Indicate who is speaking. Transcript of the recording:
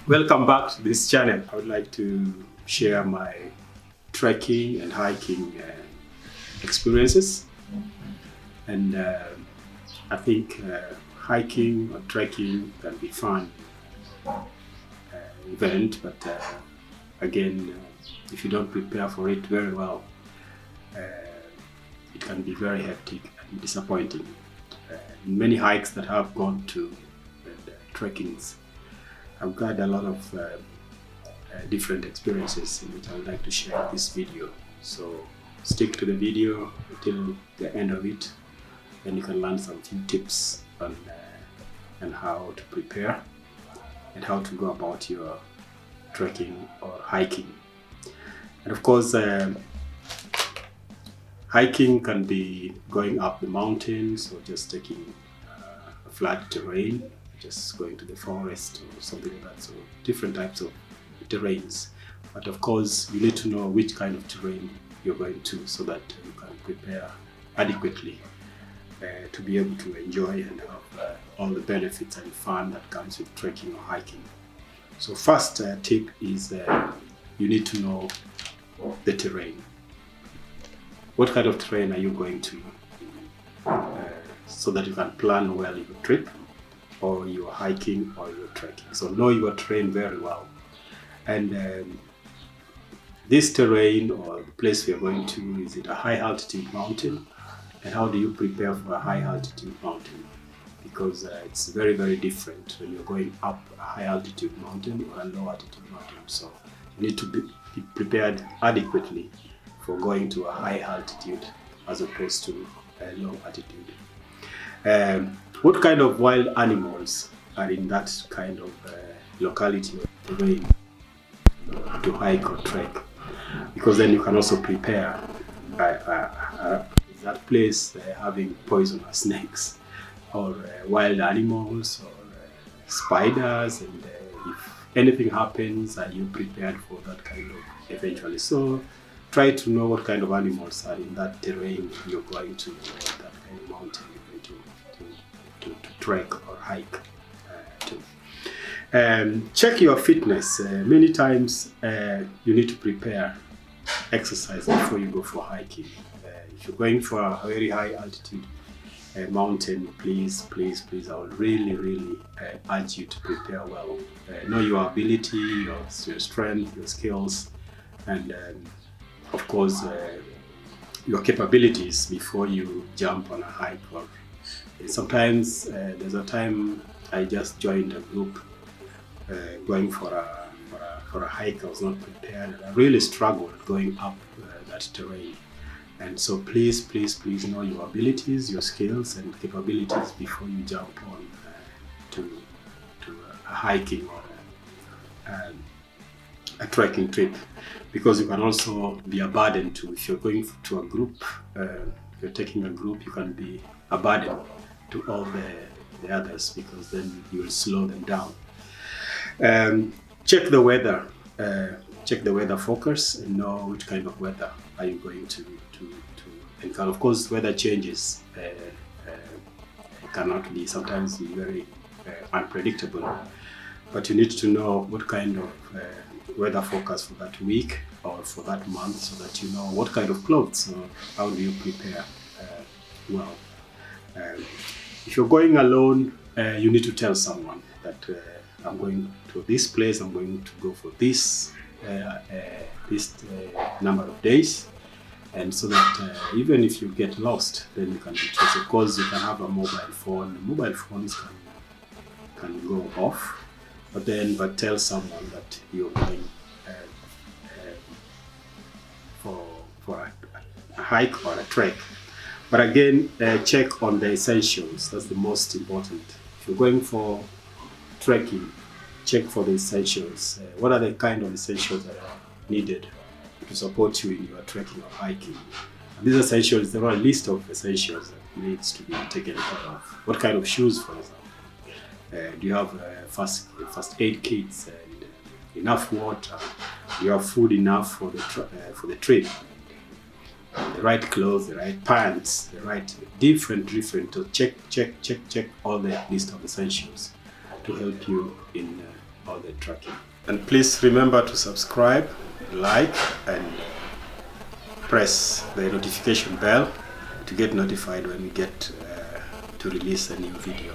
Speaker 1: Welcome back to this channel. I would like to share my trekking and hiking experiences. And I think hiking or trekking can be fun event, but again, if you don't prepare for it very well, it can be very hectic and disappointing. In many hikes that I've gone to and trekkings, I've got a lot of different experiences in which I would like to share in this video. So stick to the video until the end of it, and you can learn some few tips on how to prepare and how to go about your trekking or hiking. And of course, hiking can be going up the mountains or just taking a flat terrain, just going to the forest or something like that. So different types of terrains. But of course, you need to know which kind of terrain you're going to so that you can prepare adequately to be able to enjoy and have all the benefits and fun that comes with trekking or hiking. So first tip is you need to know the terrain. What kind of terrain are you going to so that you can plan well your trip or your hiking or your trekking. So know your terrain very well. And this terrain or the place we are going to, is it a high altitude mountain? And how do you prepare for a high altitude mountain? Because it's very, very different when you're going up a high altitude mountain or a low altitude mountain. So you need to be prepared adequately for going to a high altitude as opposed to a low altitude. What kind of wild animals are in that kind of locality or terrain to hike or trek? Because then you can also prepare. Is that place having poisonous snakes or wild animals or spiders? And if anything happens, are you prepared for that kind of eventually? So try to know what kind of animals are in that terrain you're going to, that kind of mountain you're going to trek or hike to. Check your fitness. Many times you need to prepare exercise before you go for hiking. If you're going for a very high altitude mountain, please, I would really urge you to prepare well. Know your ability, your strength, your skills, and of course your capabilities before you jump on a hike. Or sometimes there's a time I just joined a group going for a hike. I was not prepared and I really struggled going up that terrain. And so please know your abilities, your skills and capabilities before you jump on to a hiking or a trekking trip, because you can also be a burden to, if you're going to a group, if you're taking a group, you can be a burden to all the others, because then you will slow them down. Check the weather. Check the weather focus and know which kind of weather are you going to encounter. Of course, weather changes. Cannot be sometimes be very unpredictable, but you need to know what kind of weather forecast for that week or for that month, so that you know what kind of clothes or how do you prepare well. If you're going alone, you need to tell someone that I'm going to this place, I'm going to go for this number of days, and so that even if you get lost, then you can be traced. Of course, you can have a mobile phone. Mobile phones can go off, but tell someone that you're going for a hike or a trek. But again, check on the essentials. That's the most important. If you're going for trekking, check for the essentials. What are the kind of essentials that are needed to support you in your trekking or hiking? And these essentials, there are a list of essentials that needs to be taken care of. What kind of shoes, for example? Do you have first aid kits and enough water? Do you have food enough for the trip? The right clothes, the right pants, the right different. To check all the list of essentials to help you in all the tracking. And please remember to subscribe, like, and press the notification bell to get notified when we get to release a new video.